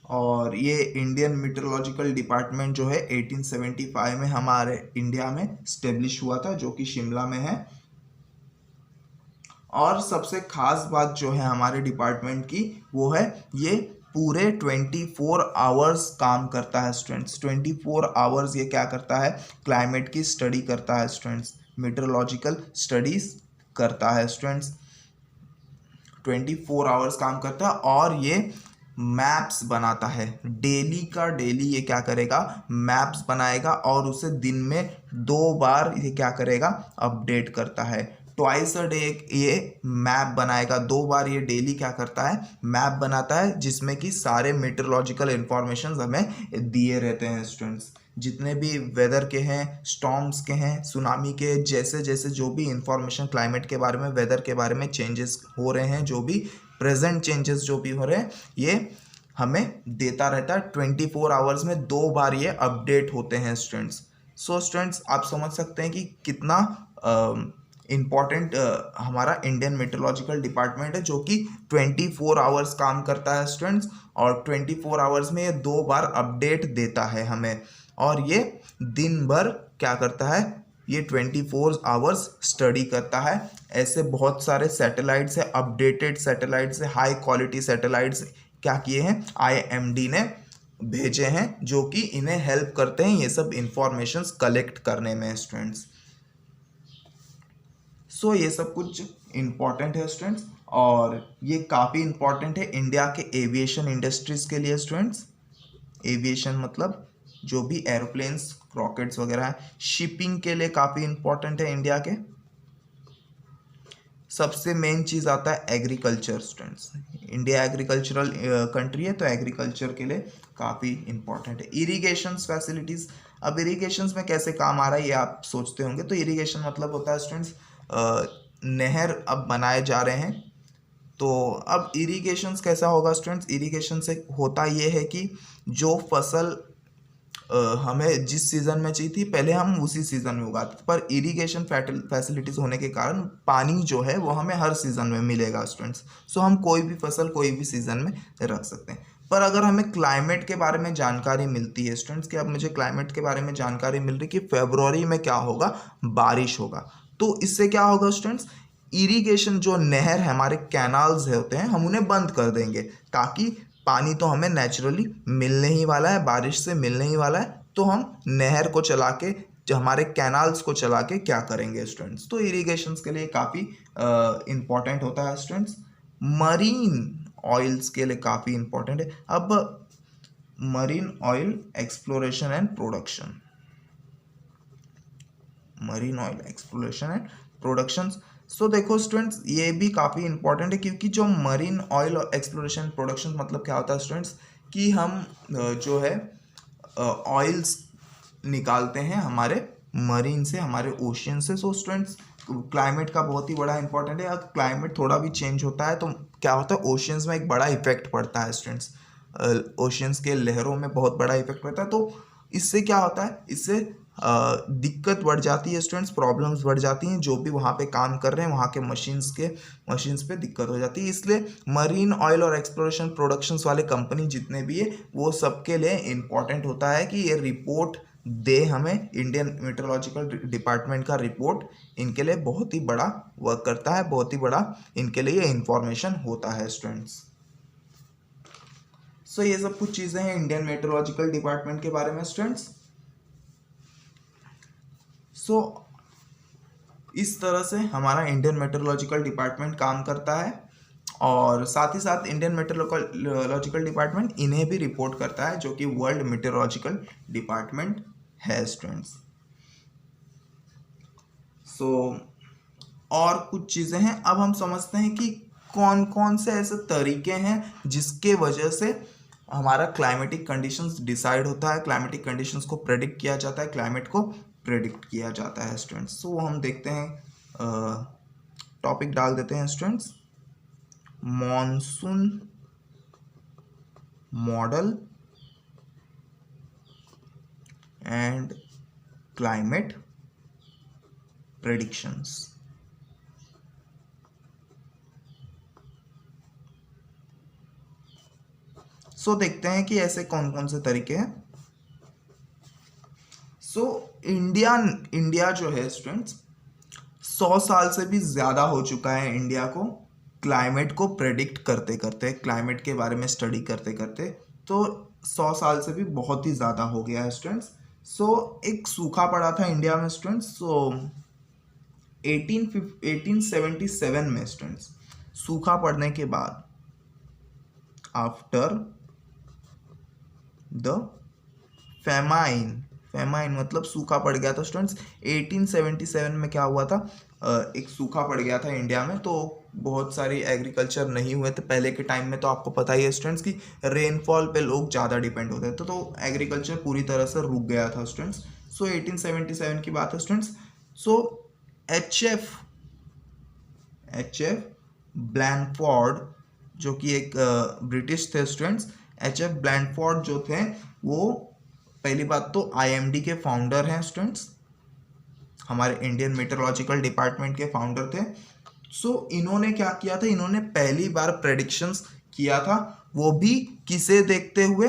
और ये इंडियन मीटरोलॉजिकल डिपार्टमेंट जो है 1875 में हमारे इंडिया में स्टेब्लिश हुआ था, जो कि शिमला में है। और सबसे खास बात जो है हमारे डिपार्टमेंट की वो है ये पूरे 24 आवर्स काम करता है स्टूडेंट्स। 24 आवर्स ये क्या करता है, क्लाइमेट की स्टडी करता है स्टूडेंट्स, मीटरोलॉजिकल स्टडीज करता है स्टूडेंट्स। 24 आवर्स काम करता है, और ये मैप्स बनाता है डेली का डेली। ये क्या करेगा, मैप्स बनाएगा, और उसे दिन में 2 बार ये क्या करेगा, अपडेट करता है। ट्वाइस अ डे ये मैप बनाएगा, 2 बार ये डेली क्या करता है, मैप बनाता है, जिसमें कि सारे मीटरोलॉजिकल इंफॉर्मेशन हमें दिए रहते हैं स्टूडेंट्स। जितने भी वेदर के हैं, स्टॉर्म्स के हैं, सुनामी के, जैसे जैसे जो भी इंफॉर्मेशन क्लाइमेट के बारे में, वेदर के बारे में चेंजेस हो रहे हैं, जो भी प्रेजेंट चेंजेस जो भी हो रहे हैं, ये हमें देता रहता है। 24 आवर्स में 2 बार ये अपडेट होते हैं स्टूडेंट्स। सो स्टूडेंट्स आप समझ सकते हैं कि कितना इम्पॉर्टेंट हमारा इंडियन मीटरोलॉजिकल डिपार्टमेंट है, जो कि 24 आवर्स काम करता है स्टूडेंट्स, और 24 आवर्स में ये 2 बार अपडेट देता है हमें। और ये दिन भर क्या करता है, ये 24 आवर्स स्टडी करता है। ऐसे बहुत सारे सैटेलाइट्स है, अपडेटेड सैटेलाइट्स है, हाई क्वालिटी सैटेलाइट्स क्या किए हैं, IMD ने भेजे हैं, जो कि इन्हें हेल्प करते हैं ये सब इंफॉर्मेशंस कलेक्ट करने में स्टूडेंट्स। सो ये सब कुछ इम्पॉर्टेंट है स्टूडेंट्स, और ये काफ़ी इम्पॉर्टेंट है इंडिया के एविएशन इंडस्ट्रीज़ के लिए स्टूडेंट्स। एविएशन मतलब जो भी एरोप्लेन्स, रॉकेट्स वगैरह है, शिपिंग के लिए काफ़ी इम्पॉर्टेंट है इंडिया के। सबसे मेन चीज़ आता है agriculture students. India agricultural country है, तो एग्रीकल्चर के लिए काफ़ी इम्पॉर्टेंट है। इरिगेशंस फैसिलिटीज़, अब इरिगेशंस में कैसे काम आ रहा है ये आप सोचते होंगे। तो इरिगेशन मतलब होता है स्टूडेंट्स, नहर अब बनाए जा रहे हैं। तो अब इरिगेशंस कैसा होगा स्टूडेंट्स, इरिगेशन से होता ये है कि जो फसल हमें जिस सीज़न में चाहिए थी पहले हम उसी सीज़न में उगाते, पर इरिगेशन फैसिलिटीज़ होने के कारण पानी जो है वो हमें हर सीज़न में मिलेगा स्टूडेंट्स। सो हम कोई भी फसल कोई भी सीज़न में रख सकते हैं। पर अगर हमें क्लाइमेट के बारे में जानकारी मिलती है स्टूडेंट्स, कि अब मुझे क्लाइमेट के बारे में जानकारी मिल रही कि फरवरी में क्या होगा, बारिश होगा, तो इससे क्या होगा स्टूडेंट्स, इरिगेशन जो नहर है, हमारे कैनाल्स होते हैं, हम उन्हें बंद कर देंगे, ताकि पानी तो हमें नेचुरली मिलने ही वाला है, बारिश से मिलने ही वाला है, तो हम नहर को चला के, जो हमारे कैनाल्स को चला के क्या करेंगे स्टूडेंट्स। तो इरिगेशन के लिए काफ़ी इम्पॉर्टेंट होता है स्टूडेंट्स। मरीन ऑयल्स के लिए काफ़ी इम्पॉर्टेंट है। अब marine oil exploration and production, marine oil exploration and production. So देखो स्टूडेंट्स, ये भी काफ़ी इंपॉर्टेंट है, क्योंकि जो मरीन ऑयल एक्सप्लोरेशन प्रोडक्शन मतलब क्या होता है स्टूडेंट्स, कि हम जो है ऑयल्स निकालते हैं हमारे मरीन से, हमारे ओशियन से। सो स्टूडेंट्स, क्लाइमेट का बहुत ही बड़ा इंपॉर्टेंट है। अगर क्लाइमेट थोड़ा भी चेंज होता है तो क्या होता है, ओशियंस में एक बड़ा इफेक्ट पड़ता है स्टूडेंट्स। ओशियंस के लहरों में बहुत बड़ा इफेक्ट पड़ता है। तो इससे क्या होता है, इससे दिक्कत बढ़ जाती है स्टूडेंट्स, प्रॉब्लम्स बढ़ जाती हैं। जो भी वहाँ पे काम कर रहे हैं वहाँ के मशीन्स पे दिक्कत हो जाती है। इसलिए मरीन ऑयल और एक्सप्लोरेशन प्रोडक्शंस वाले कंपनी जितने भी है, वो सबके लिए इम्पॉर्टेंट होता है कि ये रिपोर्ट दे हमें। इंडियन मेट्रोलॉजिकल डिपार्टमेंट का रिपोर्ट इनके लिए बहुत ही बड़ा वर्क करता है, बहुत ही बड़ा इनके लिए ये इंफॉर्मेशन होता है स्टूडेंट्स। सो ये सब कुछ चीज़ें हैं इंडियन मेट्रोलॉजिकल डिपार्टमेंट के बारे में स्टूडेंट्स। सो इस तरह से हमारा इंडियन मेट्रोलॉजिकल डिपार्टमेंट काम करता है, और साथ ही साथ इंडियन मेट्रोलॉजिकल डिपार्टमेंट इन्हें भी रिपोर्ट करता है, जो कि वर्ल्ड मेट्रोलॉजिकल डिपार्टमेंट है स्टूडेंट्स। सो और कुछ चीज़ें हैं। अब हम समझते हैं कि कौन कौन से ऐसे तरीके हैं जिसके वजह से हमारा क्लाइमेटिक कंडीशंस डिसाइड होता है, क्लाइमेटिक कंडीशंस को प्रेडिक्ट किया जाता है, क्लाइमेट को प्रेडिक्ट किया जाता है स्टूडेंट्स। सो हम देखते हैं, टॉपिक डाल देते हैं students, monsoon model and climate predictions. So देखते हैं कि ऐसे कौन कौन से तरीके हैं। सो इंडिया जो है स्टूडेंट्स, 100 साल से भी ज़्यादा हो चुका है इंडिया को क्लाइमेट को प्रेडिक्ट करते करते, क्लाइमेट के बारे में स्टडी करते करते। तो 100 साल से भी बहुत ही ज़्यादा हो गया है स्टूडेंट्स। सो एक सूखा पड़ा था इंडिया में स्टूडेंट्स। सो 1877 में स्टूडेंट्स, सूखा पड़ने के बाद, आफ्टर द फेमाइन मतलब सूखा पड़ गया था स्टूडेंट्स। 1877 में क्या हुआ था, एक सूखा पड़ गया था इंडिया में। तो बहुत सारी एग्रीकल्चर नहीं हुए थे पहले के टाइम में। तो आपको पता ही है स्टूडेंट्स कि रेनफॉल पे लोग ज़्यादा डिपेंड होते थे, तो एग्रीकल्चर पूरी तरह से रुक गया था स्टूडेंट्स। सो 1877 की बात है स्टूडेंट्स। सो एच.एफ. ब्लैंकफोर्ड, जो कि एक ब्रिटिश थे स्टूडेंट्स। एच.एफ. ब्लैंकफोर्ड जो थे, वो पहली बात तो आईएमडी के फाउंडर हैं स्टूडेंट्स, हमारे इंडियन मेट्रोलॉजिकल डिपार्टमेंट के फाउंडर थे। सो इन्होंने क्या किया था, इन्होंने पहली बार प्रेडिक्शंस किया था, वो भी किसे देखते हुए,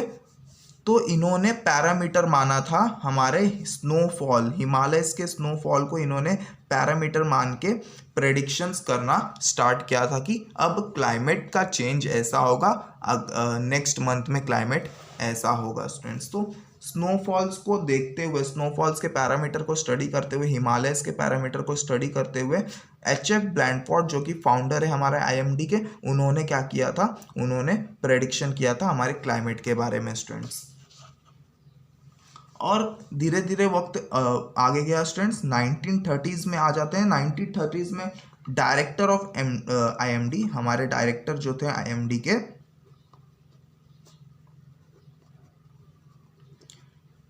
तो इन्होंने पैरामीटर माना था हमारे स्नोफॉल, हिमालयस के स्नोफॉल को इन्होंने पैरामीटर मान के प्रेडिक्शंस करना स्टार्ट किया था कि अब क्लाइमेट का चेंज ऐसा होगा, नेक्स्ट मंथ में क्लाइमेट ऐसा होगा स्टूडेंट्स। तो स्नोफॉल्स को देखते हुए, स्नोफॉल्स के पैरामीटर को स्टडी करते हुए, हिमालयस के पैरामीटर को स्टडी करते हुए एच.एफ. ब्लैंडफोर्ड जो कि फाउंडर है हमारे आईएमडी के, उन्होंने क्या किया था, उन्होंने प्रेडिक्शन किया था हमारे क्लाइमेट के बारे में स्टूडेंट्स। और धीरे धीरे वक्त आगे गया स्टूडेंट्स, 1930s में आ जाते हैं। 1930s में डायरेक्टर ऑफ आईएमडी, हमारे डायरेक्टर जो थे आईएमडी के,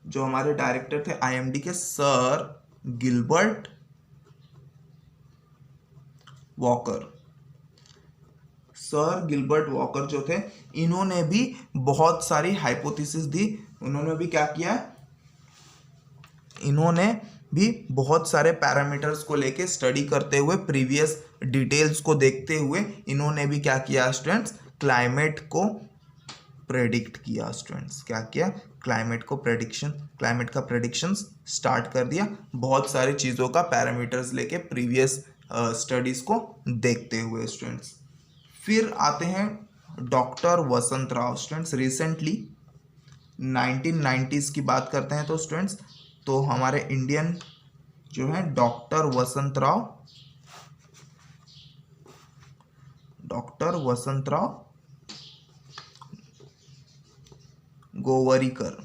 जो हमारे डायरेक्टर थे आईएमडी के, sir Gilbert walker. Sir Gilbert walker जो थे, इन्होंने भी बहुत सारी हाइपोथेसिस दी। उन्होंने भी क्या किया, इन्होंने भी बहुत सारे पैरामीटर्स को लेके स्टडी करते हुए, प्रीवियस डिटेल्स को देखते हुए, इन्होंने भी क्या किया स्टूडेंट्स, क्लाइमेट को प्रेडिक्ट किया स्टूडेंट्स। क्या किया, क्लाइमेट का प्रेडिक्शंस स्टार्ट कर दिया, बहुत सारी चीज़ों का पैरामीटर्स लेके प्रीवियस स्टडीज़ को देखते हुए स्टूडेंट्स। फिर आते हैं डॉक्टर वसंत राव स्टूडेंट्स। रिसेंटली 1990s की बात करते हैं तो स्टूडेंट्स, तो हमारे इंडियन जो है डॉक्टर वसंत राव गोवरीकर।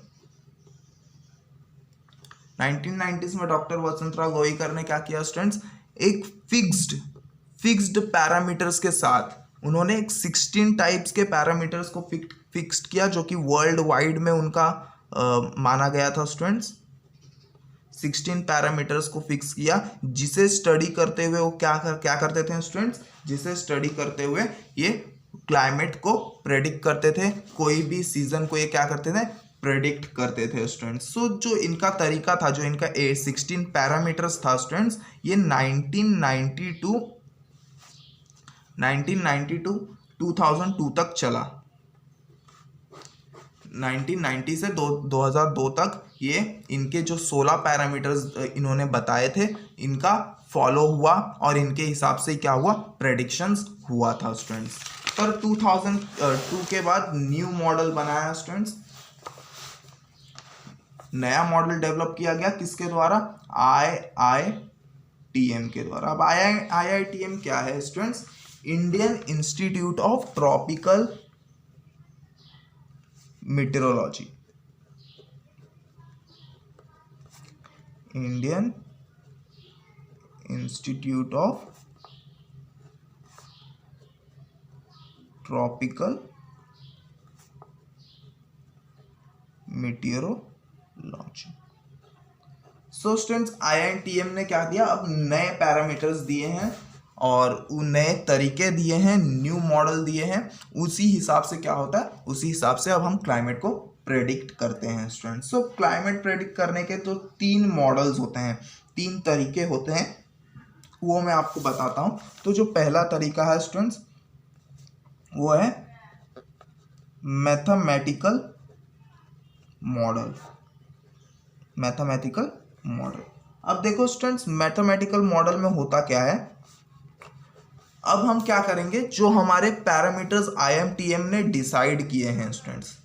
1990s में डॉक्टर वसंत राव गोवरीकर ने क्या किया स्टूडेंट्स, एक फिक्स्ड पैरामीटर्स के साथ उन्होंने एक 16 टाइप्स के पैरामीटर्स को फिक्स्ड किया, जो कि वर्ल्ड वाइड में उनका माना गया था स्टूडेंट्स। 16 पैरामीटर्स को फिक्स किया, जिसे स्टडी करते हुए वो क्या करते थे स्टूडेंट्स, जिसे स्टडी करते हुए ये क्लाइमेट को प्रेडिक्ट करते थे, कोई भी सीजन को ये क्या करते थे, प्रेडिक्ट करते थे स्टूडेंट्स। सो जो इनका तरीका था, जो इनका 16 पैरामीटर्स था स्टूडेंट्स, ये 1992 2002 तक चला। 1990 से 2002 तक ये इनके जो 16 पैरामीटर्स इन्होंने बताए थे, इनका फॉलो हुआ और इनके हिसाब से क्या हुआ, प्रेडिक्शंस हुआ था स्टूडेंट्स। पर 2002 के बाद न्यू मॉडल बनाया स्टूडेंट्स, नया मॉडल डेवलप किया गया, किसके द्वारा, IITM के द्वारा। अब IITM क्या है students, Indian Institute of Tropical Meteorology. Indian Institute of Tropical Meteorology. So students, IITM ने क्या दिया, अब नए पैरामीटर्स दिए हैं और नए तरीके दिए हैं, न्यू मॉडल दिए हैं। उसी हिसाब से क्या होता है, उसी हिसाब से अब हम क्लाइमेट को प्रेडिक्ट करते हैं स्टूडेंट्स। सो क्लाइमेट प्रेडिक्ट करने के तो 3 मॉडल्स होते हैं, 3 तरीके होते हैं, वो मैं आपको बताता हूँ। तो जो पहला तरीका है स्टूडेंट्स, वो है मैथमेटिकल मॉडल। अब देखो स्टूडेंट्स, मैथमेटिकल मॉडल में होता क्या है, अब हम क्या करेंगे, जो हमारे पैरामीटर्स IITM ने डिसाइड किए हैं स्टूडेंट्स,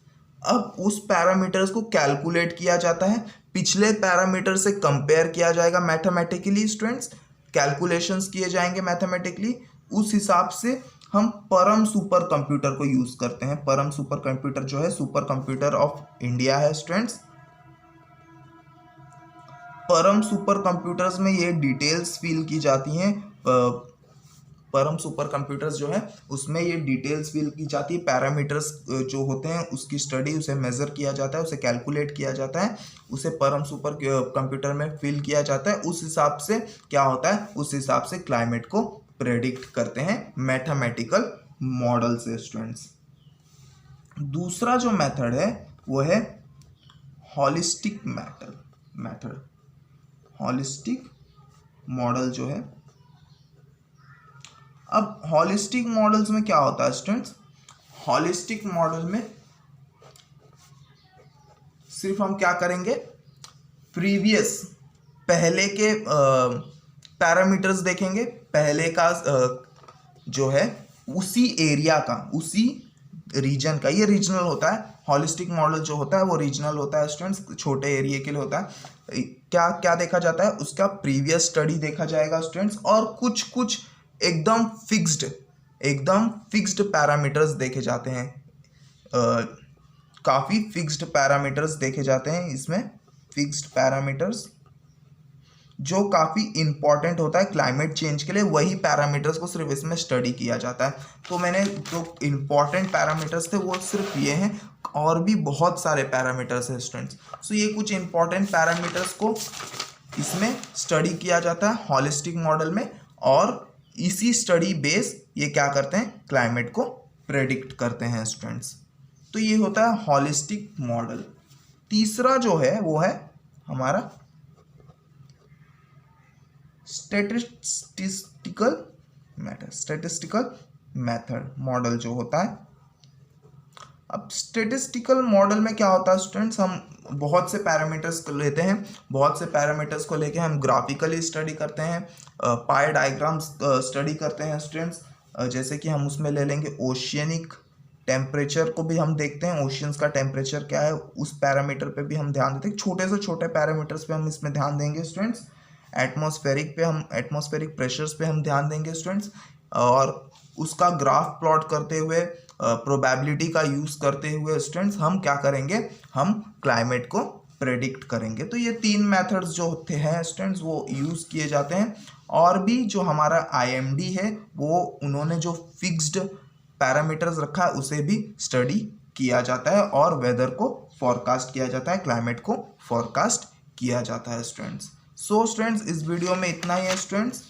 अब उस पैरामीटर्स को कैलकुलेट किया जाता है, पिछले पैरामीटर से कंपेयर किया जाएगा मैथमेटिकली स्टूडेंट्स, कैलकुलेशंस किए जाएंगे मैथमेटिकली। उस हिसाब से हम परम सुपर कंप्यूटर को यूज करते हैं। परम सुपर कंप्यूटर जो है, सुपर कंप्यूटर ऑफ इंडिया है स्टूडेंट्स। परम सुपर कंप्यूटर्स में ये डिटेल्स फिल की जाती हैं, परम सुपर कंप्यूटर्स जो है उसमें ये डिटेल्स फिल की जाती है, पैरामीटर्स जो होते हैं उसकी स्टडी, उसे मेजर किया जाता है, उसे कैलकुलेट किया जाता है, उसे परम सुपर कंप्यूटर में फिल किया जाता है। उस हिसाब से क्या होता है, उस हिसाब से क्लाइमेट को प्रेडिक्ट करते हैं मैथमेटिकल मॉडल से स्टूडेंट्स। दूसरा जो मेथड है वो है हॉलिस्टिक मेथड। हॉलिस्टिक मॉडल जो है, अब हॉलिस्टिक मॉडल्स में क्या होता है स्टूडेंट्स, हॉलिस्टिक मॉडल में सिर्फ हम क्या करेंगे, प्रीवियस पहले के पैरामीटर्स देखेंगे, पहले का जो है उसी एरिया का, उसी रीजन का, ये रीजनल होता है हॉलिस्टिक मॉडल जो होता है वो रीजनल होता है स्टूडेंट्स, छोटे एरिया के लिए होता है। क्या क्या देखा जाता है, उसका प्रीवियस स्टडी देखा जाएगा स्टूडेंट्स, और कुछ कुछ एकदम फिक्स्ड पैरामीटर्स देखे जाते हैं। काफ़ी फिक्स्ड पैरामीटर्स देखे जाते हैं इसमें, फिक्स्ड पैरामीटर्स जो काफ़ी इंपॉर्टेंट होता है क्लाइमेट चेंज के लिए, वही पैरामीटर्स को सिर्फ इसमें स्टडी किया जाता है। तो मैंने जो इंपॉर्टेंट पैरामीटर्स थे वो सिर्फ ये हैं, और भी बहुत सारे पैरामीटर्स हैं स्टूडेंट्स। सो ये कुछ इंपॉर्टेंट पैरामीटर्स को इसमें स्टडी किया जाता है हॉलिस्टिक मॉडल में, और इसी स्टडी बेस ये क्या करते हैं, क्लाइमेट को प्रेडिक्ट करते हैं स्टूडेंट्स। तो ये होता है हॉलिस्टिक मॉडल। तीसरा जो है वो है हमारा स्टैटिस्टिकल मेथड मॉडल जो होता है। अब स्टैटिस्टिकल मॉडल में क्या होता है स्टूडेंट्स, हम बहुत से पैरामीटर्स को लेते हैं, बहुत से पैरामीटर्स को लेके हम ग्राफिकली स्टडी करते हैं, पाई डायग्राम्स स्टडी करते हैं स्टूडेंट्स। जैसे कि हम उसमें ले लेंगे ओशियनिक टेम्परेचर को भी हम देखते हैं, ओशियंस का टेम्परेचर क्या है उस पैरामीटर पे भी हम ध्यान देते हैं। छोटे से छोटे पैरामीटर्स पे हम इसमें ध्यान देंगे स्टूडेंट्स। एटमॉस्फेरिक प्रेशर्स पे हम ध्यान देंगे स्टूडेंट्स, और उसका ग्राफ प्लॉट करते हुए, प्रोबेबिलिटी का यूज़ करते हुए स्टूडेंट्स हम क्या करेंगे, हम क्लाइमेट को प्रेडिक्ट करेंगे। तो ये 3 मेथड्स जो होते हैं स्टूडेंट्स वो यूज़ किए जाते हैं। और भी जो हमारा IMD है वो उन्होंने जो फिक्स्ड पैरामीटर्स रखा है उसे भी स्टडी किया जाता है, और वेदर को फॉरकास्ट किया जाता है, क्लाइमेट को फॉरकास्ट किया जाता है स्टूडेंट्स। सो स्टूडेंट्स इस वीडियो में इतना ही है स्टूडेंट्स।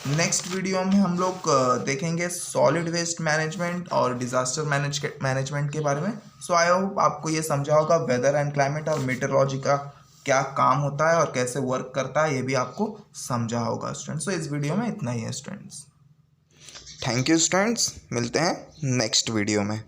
नेक्स्ट वीडियो में हम लोग देखेंगे सॉलिड वेस्ट मैनेजमेंट और डिजास्टर मैनेजमेंट के बारे में। सो आई होप आपको ये समझा होगा वेदर एंड क्लाइमेट और मेटेरोलॉजी का क्या काम होता है और कैसे वर्क करता है, ये भी आपको समझा होगा स्टूडेंट्स। सो इस वीडियो में इतना ही है स्टूडेंट्स। थैंक यू स्टूडेंट्स, मिलते हैं नेक्स्ट वीडियो में।